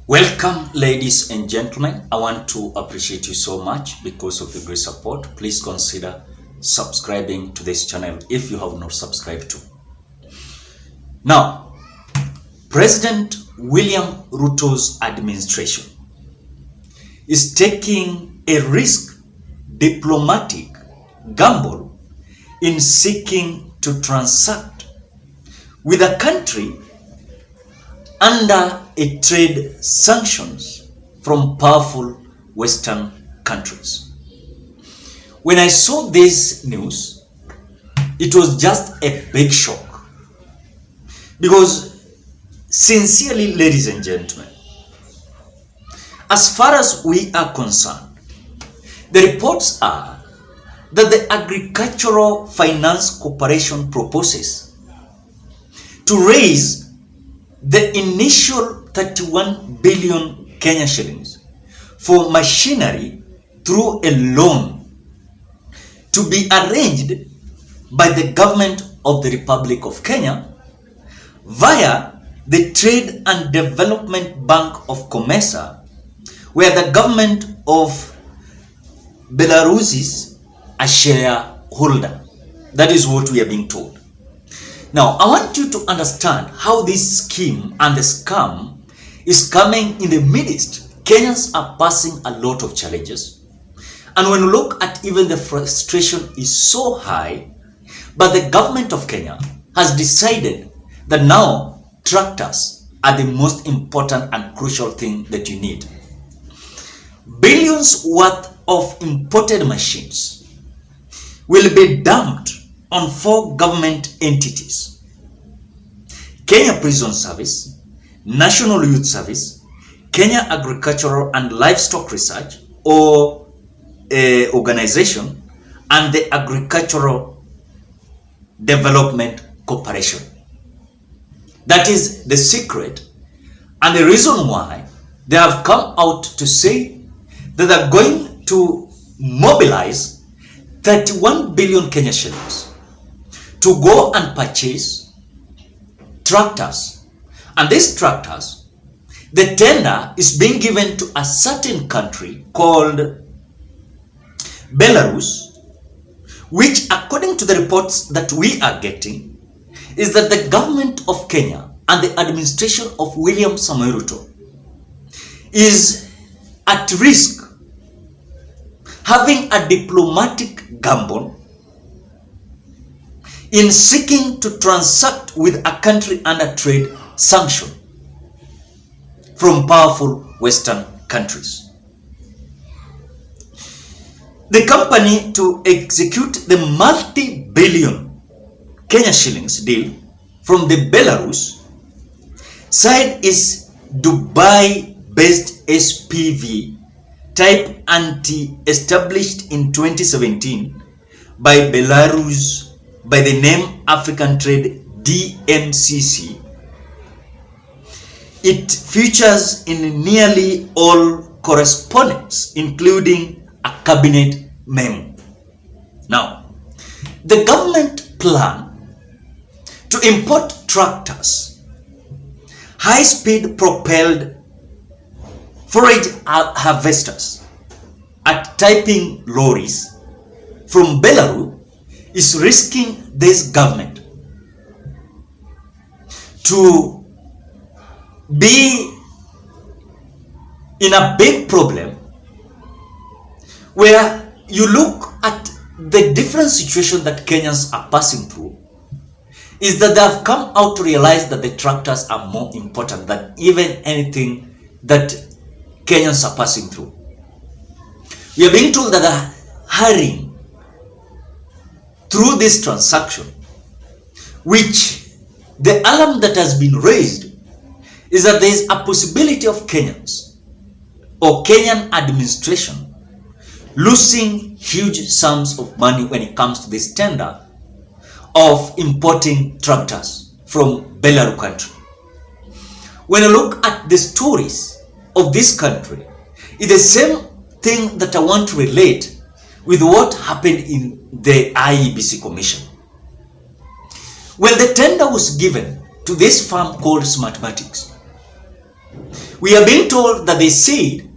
Welcome, ladies and gentlemen. I want to appreciate you so much because of the great support. Please consider subscribing to this channel if you have not subscribed to. Now, President William Ruto's administration is taking a risk diplomatic gamble in seeking to transact with a country under a trade sanctions from powerful Western countries. When I saw this news, it was just a big shock. Because sincerely, ladies and gentlemen, as far as we are concerned, the reports are that the Agricultural Finance Corporation proposes to raise the initial 31 billion Kenya shillings for machinery through a loan to be arranged by the government of the Republic of Kenya via the Trade and Development Bank of Commerce, where the government of Belarus is a shareholder. That is what we are being told. Now, I want you to understand how this scheme and the scam is coming in the midst. Kenyans are passing a lot of challenges. And when you look at even the frustration is so high, but the government of Kenya has decided that now tractors are the most important and crucial thing that you need. Billions worth of imported machines will be dumped on 4 government entities: Kenya Prison Service, National Youth Service, Kenya Agricultural and Livestock Research or organization, and the Agricultural Development Corporation. That is the secret and the reason why they have come out to say that they're going to mobilize 31 billion Kenya shillings to go and purchase tractors. And these tractors, the tender is being given to a certain country called Belarus, which, according to the reports that we are getting, is that the government of Kenya and the administration of William Samoei Ruto is at risk having a diplomatic gamble in seeking to transact with a country under trade sanction from powerful Western countries. The company to execute the multi-billion Kenya shillings deal from the Belarus side is Dubai-based SPV type established in 2017 by Belarus by the name African Trade DMCC. It features in nearly all correspondence, including a cabinet memo. Now, the government plan to import tractors, high-speed propelled forage harvesters, at typing lorries from Belarus is risking this government to be in a big problem where you look at the different situation that Kenyans are passing through, is that they have come out to realize that the tractors are more important than even anything that Kenyans are passing through. We are being told that they're hurrying through this transaction, which the alarm that has been raised is that there is a possibility of Kenyans or Kenyan administration losing huge sums of money when it comes to this tender of importing tractors from Belarus country. When you look at the stories of this country, it's the same thing that I want to relate with what happened in the IEBC Commission. When the tender was given to this firm called Smartmatics, We are being told that they said,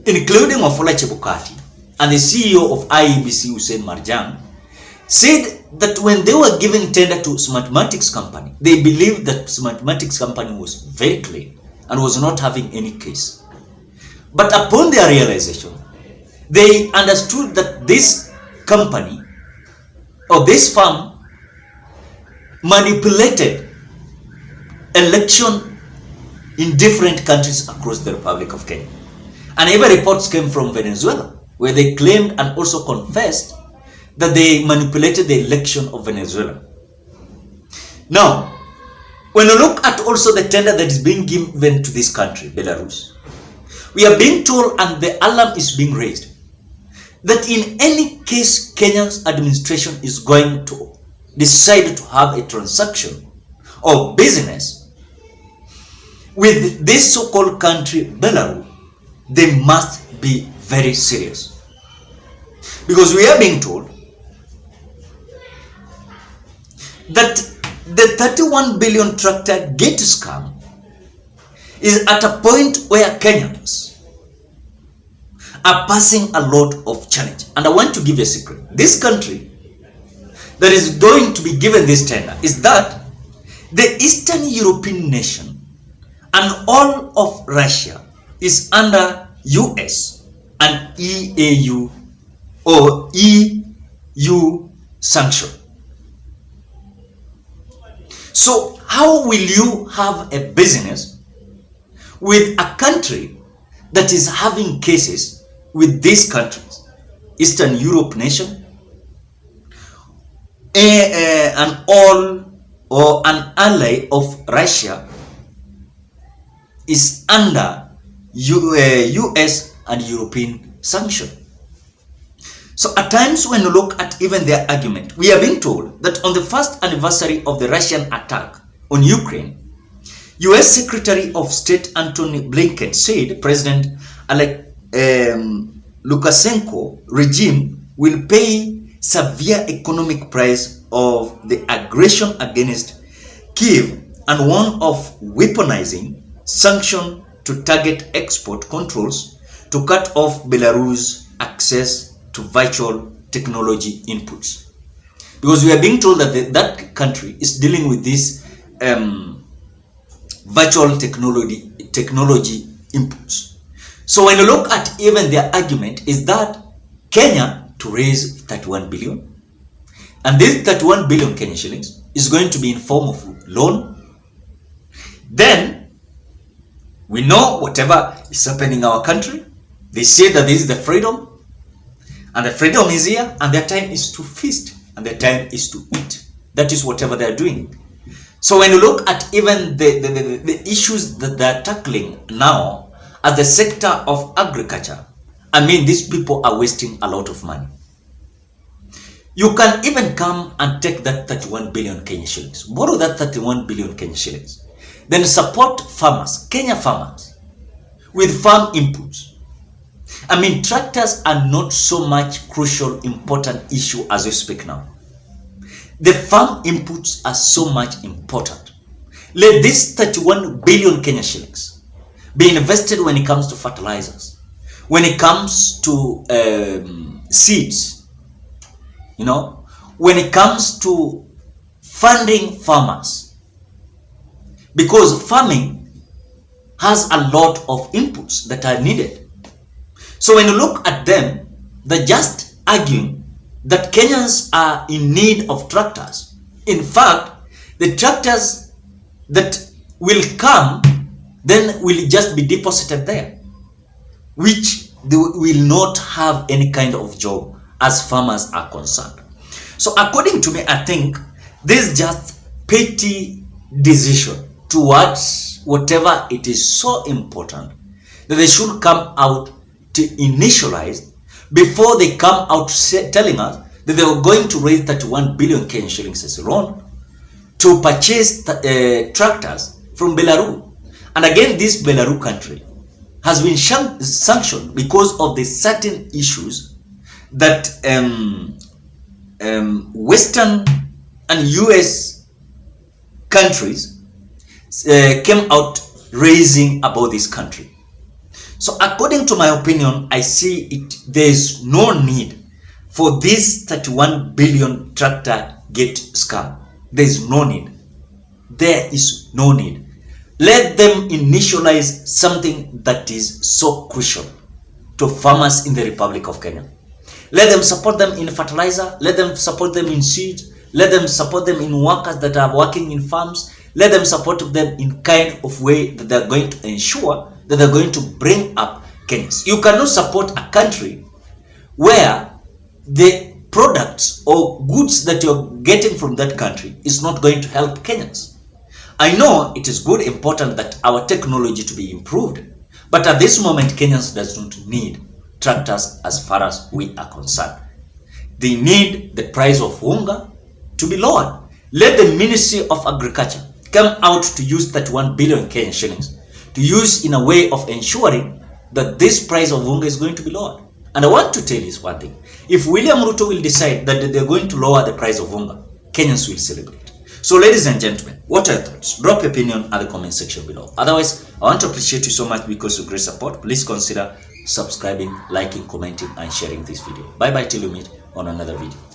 including Wafula Chebukati and the CEO of IEBC, Hussein Marjan, said that when they were giving tender to Smartmatics company, they believed that Smartmatics company was very clean and was not having any case. But upon their realization, they understood that this company or this firm manipulated election in different countries across the Republic of Kenya. And even reports came from Venezuela, where they claimed and also confessed that they manipulated the election of Venezuela. Now, when you look at also the tender that is being given to this country, Belarus, we are being told, and the alarm is being raised, that in any case Kenya's administration is going to decide to have a transaction or business with this so-called country, Belarus, they must be very serious. Because we are being told that the 31 billion tractor gate scam is at a point where Kenyans are passing a lot of challenge. And I want to give you a secret. This country that is going to be given this tender is that the Eastern European nation and all of Russia is under US and EAU or EU sanction. So how will you have a business with a country that is having cases with these countries, Eastern Europe nation, and all or an ally of Russia is under US and European sanction? So at times when you look at even their argument, we are being told that on the first anniversary of the Russian attack on Ukraine, US Secretary of State Antony Blinken said President Lukashenko regime will pay severe economic price of the aggression against Kiev and one of weaponizing sanction to target export controls to cut off Belarus access to virtual technology inputs. Because we are being told that that country is dealing with this virtual technology inputs. So when you look at even their argument is that Kenya to raise 31 billion, and this 31 billion Kenyan shillings is going to be in form of loan. Then we know whatever is happening in our country, they say that this is the freedom, and the freedom is here, and their time is to feast, and their time is to eat. That is whatever they are doing. So when you look at even the issues that they are tackling now as the sector of agriculture, I mean, these people are wasting a lot of money. You can even come and take that 31 billion Kenya shillings, borrow that 31 billion Kenya shillings, then support farmers, Kenya farmers, with farm inputs. I mean, tractors are not so much crucial, important issue as we speak now. The farm inputs are so much important. Let this 31 billion Kenya shillings be invested when it comes to fertilizers, when it comes to seeds, you know, when it comes to funding farmers. Because farming has a lot of inputs that are needed. So when you look at them, they're just arguing that Kenyans are in need of tractors. In fact, the tractors that will come then will just be deposited there, which they will not have any kind of job as farmers are concerned. So according to me, I think this is just petty decision towards whatever it is so important that they should come out to initialize before they come out telling us that they are going to raise 31 billion Kenyan shillings as a loan to purchase tractors from Belarus. And again, this Belarus country has been sanctioned because of the certain issues that Western and US countries came out raising about this country. So according to my opinion, I see there is no need for this 31 billion tractor get scam. There is no need. There is no need. Let them initialize something that is so crucial to farmers in the Republic of Kenya. Let them support them in fertilizer. Let them support them in seeds. Let them support them in workers that are working in farms. Let them support them in kind of way that they're going to ensure that they're going to bring up Kenyans. You cannot support a country where the products or goods that you're getting from that country is not going to help Kenyans. I know it is good, important that our technology to be improved, but at this moment, Kenyans does not need tractors as far as we are concerned. They need the price of unga to be lowered. Let the Ministry of Agriculture come out to use 31 billion Kenyan shillings to use in a way of ensuring that this price of unga is going to be lowered. And I want to tell you one thing. If William Ruto will decide that they're going to lower the price of unga, Kenyans will celebrate. So ladies and gentlemen, what are your thoughts? Drop your opinion at the comment section below. Otherwise, I want to appreciate you so much because of great support. Please consider subscribing, liking, commenting, and sharing this video. Bye bye till you meet on another video.